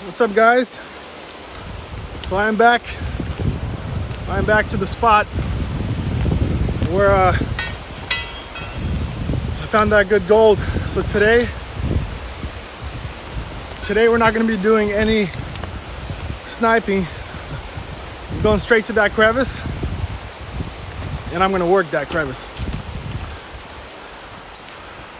What's up, guys? So I'm back to the spot where I found that good gold. So today we're not going to be doing any sniping. I'm going straight to that crevice and I'm going to work that crevice.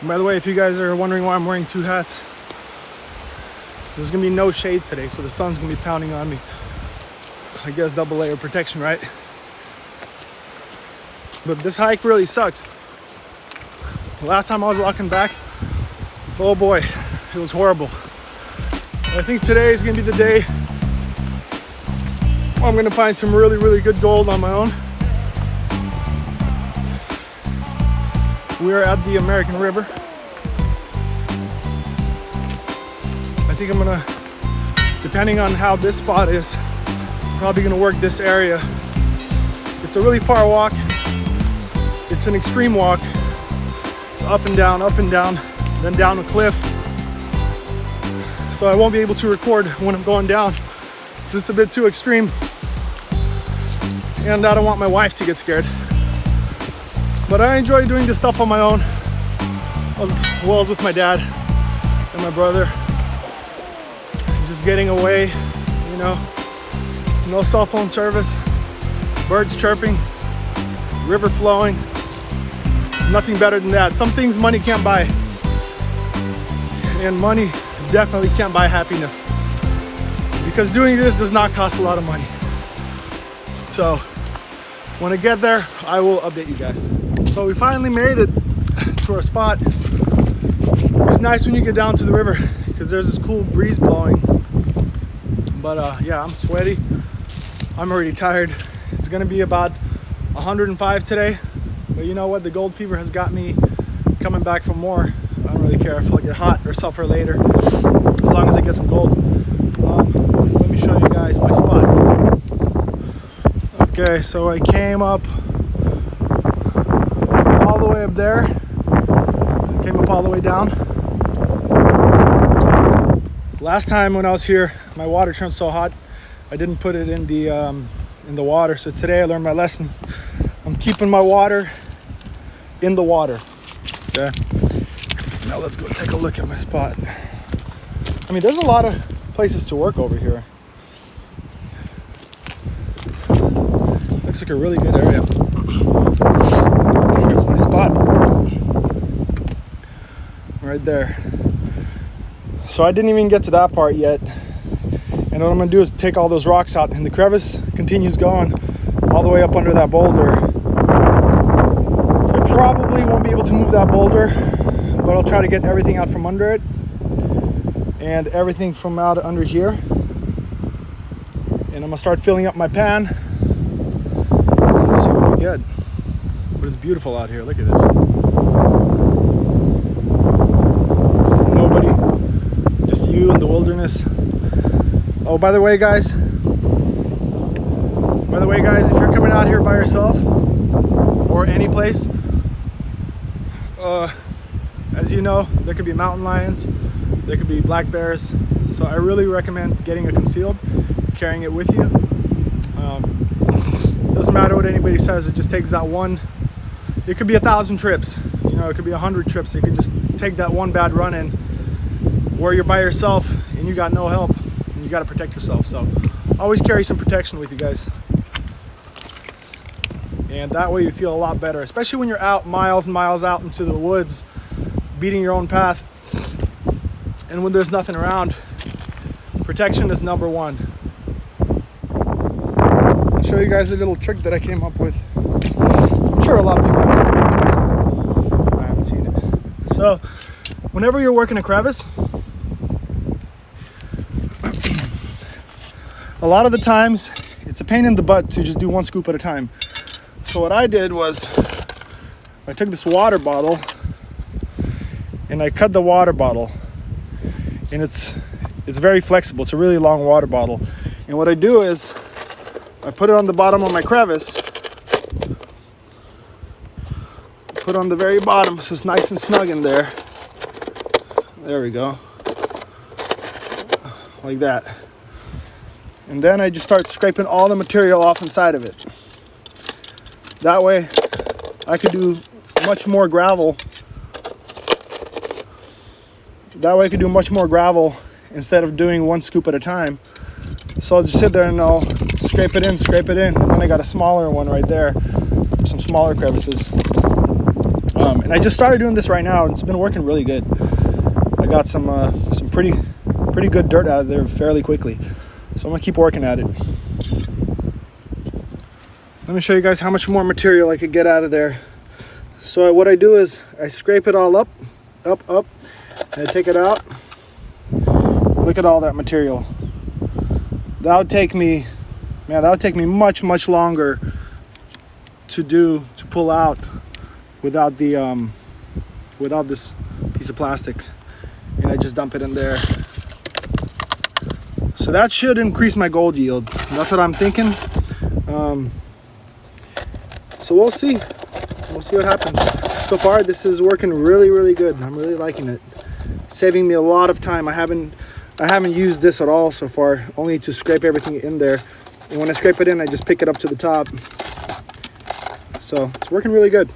And by the way, if you guys are wondering why I'm wearing two hats, there's gonna be no shade today, so the sun's gonna be pounding on me. I guess double layer protection, right? But this hike really sucks. The last time I was walking back, oh boy, it was horrible. I think today is gonna be the day I'm gonna find some really good gold on my own. We are at the American River. I think I'm gonna, depending on how this spot is, probably gonna work this area. It's a really far walk. It's an extreme walk. It's up and down, then down a cliff. So I won't be able to record when I'm going down. Just a bit too extreme. And I don't want my wife to get scared. But I enjoy doing this stuff on my own, as well as with my dad and my brother. Just getting away, you know, no cell phone service, birds chirping, river flowing, nothing better than that. Some things money can't buy, and money definitely can't buy happiness, because doing this does not cost a lot of money. So when I get there, I will update you guys. So we finally made it to our spot. It's nice when you get down to the river because there's this cool breeze blowing. But yeah, I'm sweaty. I'm already tired. It's gonna be about 105 today. But you know what? The gold fever has got me coming back for more. I don't really care if I get hot or suffer later, as long as I get some gold. So let me show you guys my spot. Okay, so I came up all the way up there. I came up all the way down. Last time when I was here, my water turned so hot, I didn't put it in the water. So today I learned my lesson. I'm keeping my water in the water. Okay. Now let's go take a look at my spot. I mean, there's a lot of places to work over here. Looks like a really good area. Here's my spot. Right there. So I didn't even get to that part yet. And what I'm gonna do is take all those rocks out, and the crevice continues going all the way up under that boulder. So I probably won't be able to move that boulder, but I'll try to get everything out from under it and everything from out under here. And I'm gonna start filling up my pan. See what we get. But it's beautiful out here. Look at this. Just nobody. Just you in the wilderness. Oh, by the way, guys, if you're coming out here by yourself or any place, as you know, there could be mountain lions, there could be black bears. So I really recommend getting it concealed, carrying it with you. Doesn't matter what anybody says, it just takes that one. It could be 1,000 trips, you know, it could be 100 trips. It could just take that one bad run in where you're by yourself and you got no help and you got to protect yourself. So always carry some protection with you guys, and that way you feel a lot better, especially when you're out miles and miles out into the woods beating your own path, and when there's nothing around. Protection is number one. I'll show you guys a little trick that I came up with. I'm sure a lot of people have it. I haven't seen it. So whenever you're working a crevice, a lot of the times it's a pain in the butt to just do one scoop at a time. So what I did was I took this water bottle and I cut the water bottle, and it's very flexible. It's a really long water bottle. And what I do is I put it on the bottom of my crevice, put it on the very bottom so it's nice and snug in there. There we go. like that. And then I just start scraping all the material off inside of it. That way I could do much more gravel. That way I could do much more gravel instead of doing one scoop at a time. So I'll just sit there and I'll scrape it in. And then I got a smaller one right there, some smaller crevices. And I just started doing this right now, and it's been working really good. I got some pretty good dirt out of there fairly quickly. So I'm gonna keep working at it. Let me show you guys how much more material I could get out of there. So what I do is I scrape it all up, and I take it out. Look at all that material. That would take me much longer to pull out without this piece of plastic. And I just dump it in there. So that should increase my gold yield. That's what I'm thinking. So we'll see. We'll see what happens. So far, this is working really, really good. I'm really liking it. Saving me a lot of time. I haven't used this at all so far, only to scrape everything in there. And when I scrape it in, I just pick it up to the top. So it's working really good.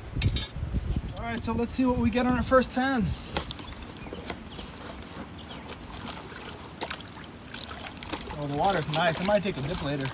All right, so let's see what we get on our first pan. Oh, the water's nice. I might take a dip later.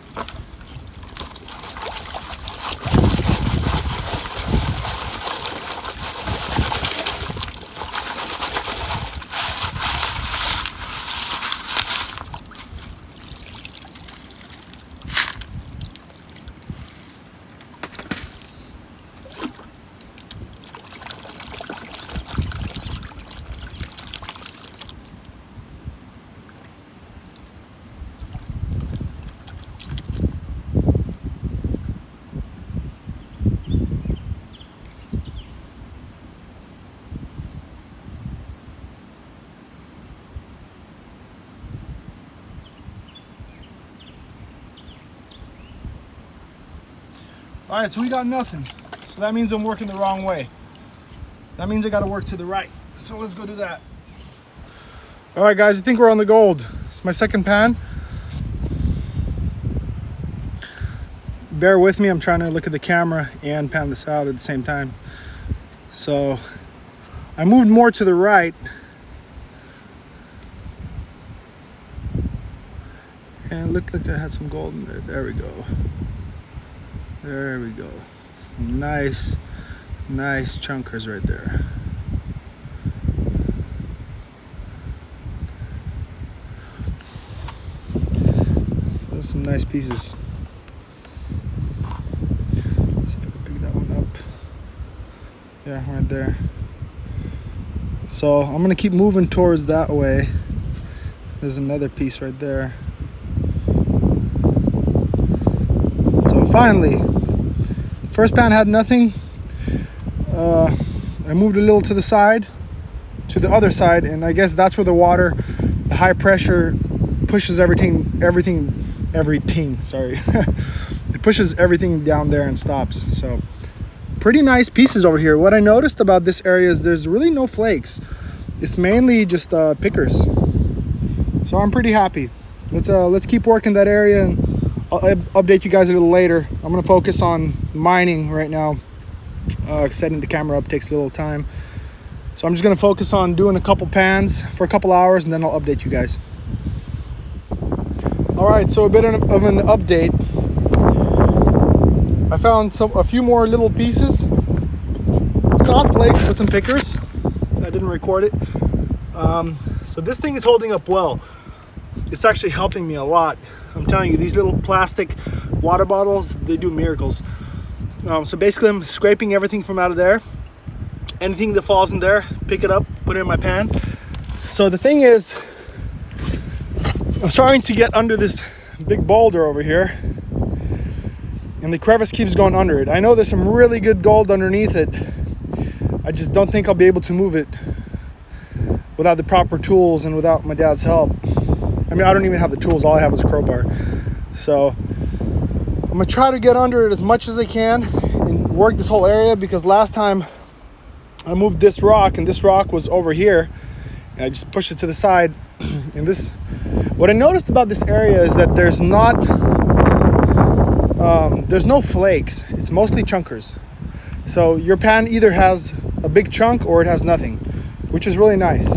All right, so we got nothing. So that means I'm working the wrong way. That means I gotta work to the right. So let's go do that. All right, guys, I think we're on the gold. It's my second pan. Bear with me, I'm trying to look at the camera and pan this out at the same time. So I moved more to the right. And look, I had some gold in there. There we go. There we go. Some nice chunkers right there. Those are some nice pieces. Let's see if I can pick that one up. Yeah, right there. So I'm gonna keep moving towards that way. There's another piece right there. So finally, first pan had nothing. I moved a little to the side, to the other side, and I guess that's where the water, the high pressure, pushes everything. Sorry, it pushes everything down there and stops. So pretty nice pieces over here. What I noticed about this area is there's really no flakes. It's mainly just pickers. So I'm pretty happy. Let's keep working that area, and I'll update you guys a little later. I'm gonna focus on mining right now. Setting the camera up takes a little time. So I'm just gonna focus on doing a couple pans for a couple hours, and then I'll update you guys. All right, so a bit of an update. I found a few more little pieces. Not flakes, but some pickers. I didn't record it. So this thing is holding up well. It's actually helping me a lot. I'm telling you, these little plastic water bottles, they do miracles. So basically I'm scraping everything from out of there. Anything that falls in there, pick it up, put it in my pan. So the thing is, I'm starting to get under this big boulder over here, and the crevice keeps going under it. I know there's some really good gold underneath it. I just don't think I'll be able to move it without the proper tools and without my dad's help. I mean, I don't even have the tools. All I have is a crowbar. So I'm gonna try to get under it as much as I can and work this whole area, because last time I moved this rock, and this rock was over here, and I just pushed it to the side. And this, what I noticed about this area is that there's no flakes. It's mostly chunkers. So your pan either has a big chunk or it has nothing, which is really nice.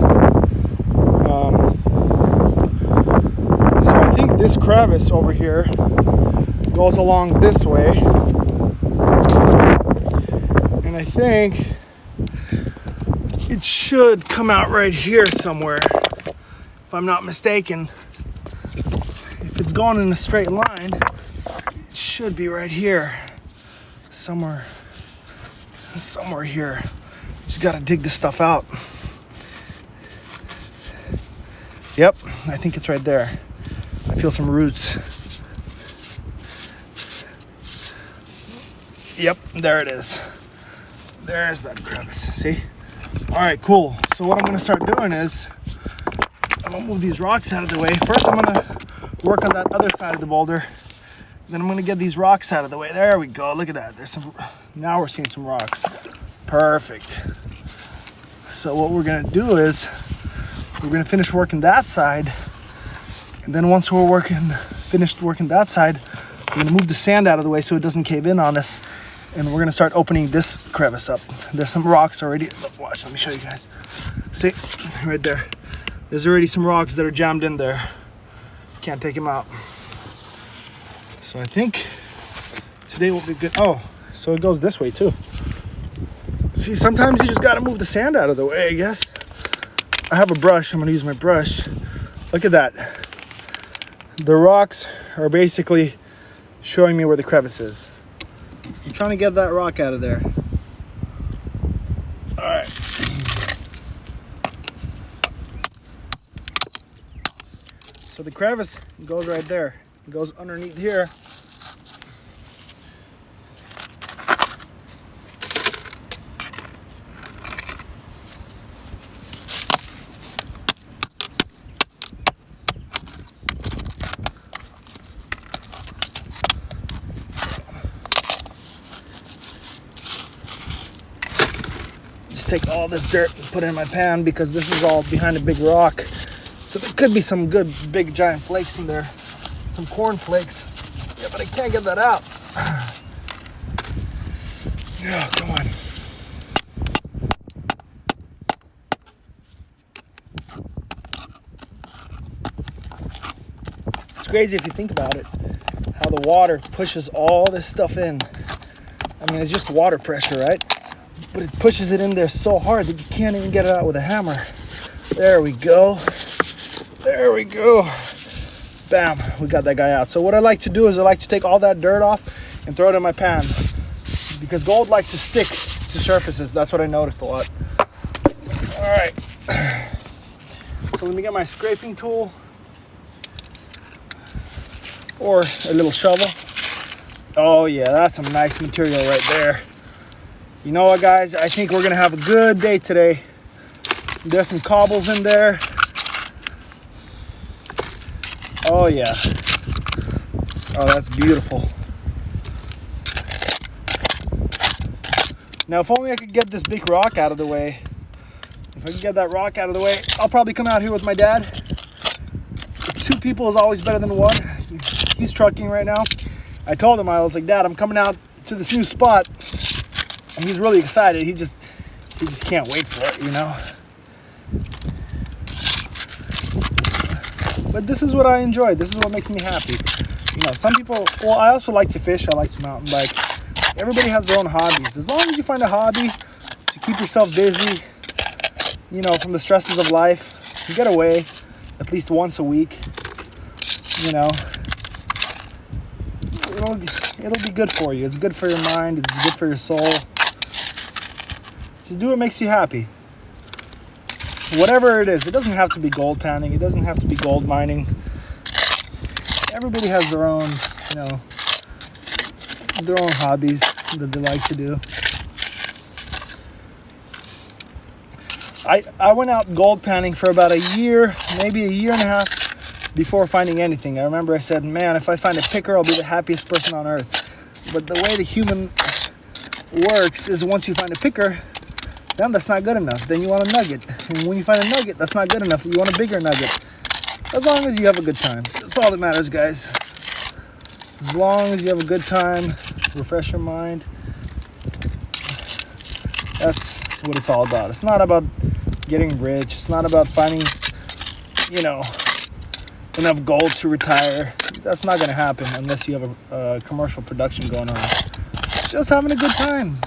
So I think this crevice over here goes along this way. And I think it should come out right here somewhere, if I'm not mistaken. If it's going in a straight line, it should be right here. Somewhere here. Just gotta dig this stuff out. Yep, I think it's right there. I feel some roots. Yep, there it is. There's that crevice, see? All right, cool. So what I'm gonna start doing is, I'm gonna move these rocks out of the way. First, I'm gonna work on that other side of the boulder. Then I'm gonna get these rocks out of the way. There we go, look at that. There's some, now we're seeing some rocks. Perfect. So what we're gonna do is, we're gonna finish working that side. And then once we're finished working that side, we're gonna move the sand out of the way so it doesn't cave in on us. And we're gonna start opening this crevice up. There's some rocks already. Watch, let me show you guys. See, right there. There's already some rocks that are jammed in there. Can't take them out. So I think today will be good. Oh, so it goes this way too. See, sometimes you just gotta move the sand out of the way, I guess. I have a brush, I'm gonna use my brush. Look at that. The rocks are basically showing me where the crevice is. I'm trying to get that rock out of there. All right. So the crevice goes right there. It goes underneath here. Take all this dirt and put it in my pan because this is all behind a big rock. So there could be some good big giant flakes in there. Some corn flakes. Yeah, but I can't get that out. Oh, come on. It's crazy if you think about it, how the water pushes all this stuff in. I mean, it's just water pressure, right? But it pushes it in there so hard that you can't even get it out with a hammer. There we go. There we go. Bam, we got that guy out. So what I like to do is I like to take all that dirt off and throw it in my pan. Because gold likes to stick to surfaces. That's what I noticed a lot. All right. So let me get my scraping tool. Or a little shovel. Oh yeah, that's some nice material right there. You know what, guys? I think we're gonna have a good day today. There's some cobbles in there. Oh yeah. Oh, that's beautiful. Now, if only I could get this big rock out of the way. If I can get that rock out of the way, I'll probably come out here with my dad. 2 people is always better than 1. He's trucking right now. I told him, I was like, Dad, I'm coming out to this new spot. And he's really excited. He just can't wait for it, you know. But this is what I enjoy. This is what makes me happy. You know, some people, well, I also like to fish. I like to mountain bike. Everybody has their own hobbies. As long as you find a hobby to keep yourself busy, you know, from the stresses of life, you get away at least once a week, you know, it'll be good for you. It's good for your mind. It's good for your soul. Just do what makes you happy. Whatever it is. It doesn't have to be gold panning. It doesn't have to be gold mining. Everybody has their own, you know, their own hobbies that they like to do. I went out gold panning for about a year, maybe a year and a half before finding anything. I remember I said, man, if I find a picker, I'll be the happiest person on earth. But the way the human works is once you find a picker, then that's not good enough. Then you want a nugget. And when you find a nugget, that's not good enough. You want a bigger nugget. As long as you have a good time. That's all that matters, guys. As long as you have a good time, refresh your mind. That's what it's all about. It's not about getting rich. It's not about finding, enough gold to retire. That's not going to happen unless you have a commercial production going on. Just having a good time,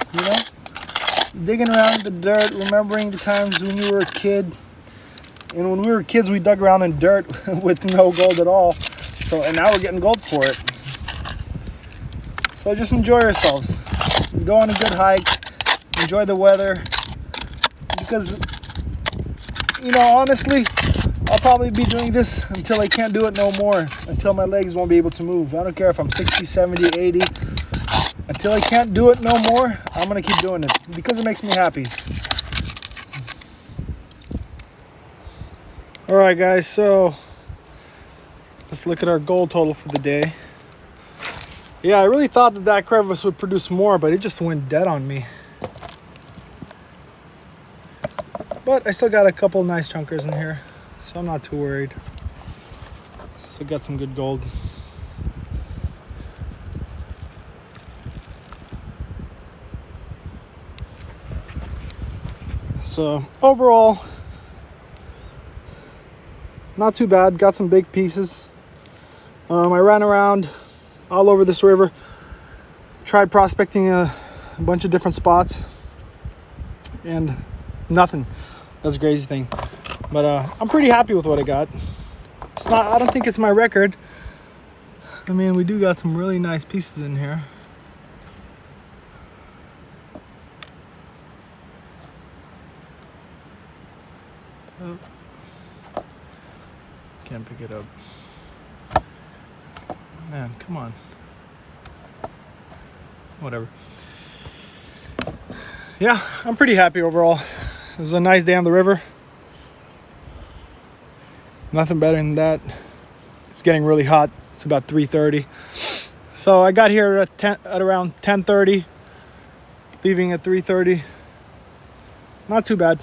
digging around in the dirt, remembering the times when you were a kid. And when we were kids, we dug around in dirt with no gold at all. And now we're getting gold for it. So just enjoy yourselves. Go on a good hike. Enjoy the weather. Because, honestly, I'll probably be doing this until I can't do it no more. Until my legs won't be able to move. I don't care if I'm 60, 70, 80. Until I can't do it no more, I'm going to keep doing it. Because it makes me happy. Alright guys, so let's look at our gold total for the day. Yeah, I really thought that crevice would produce more, but it just went dead on me. But I still got a couple nice chunkers in here, so I'm not too worried. Still got some good gold. So overall, not too bad. Got some big pieces. I ran around all over this river. Tried prospecting a bunch of different spots. And nothing. That's the crazy thing. But I'm pretty happy with what I got. I don't think it's my record. I mean, we do got some really nice pieces in here. Oh. Can't pick it up. Man, come on. Whatever. Yeah, I'm pretty happy overall. It was a nice day on the river. Nothing better than that. It's getting really hot. It's about 3:30. So I got here at around 10:30, leaving at 3:30. Not too bad.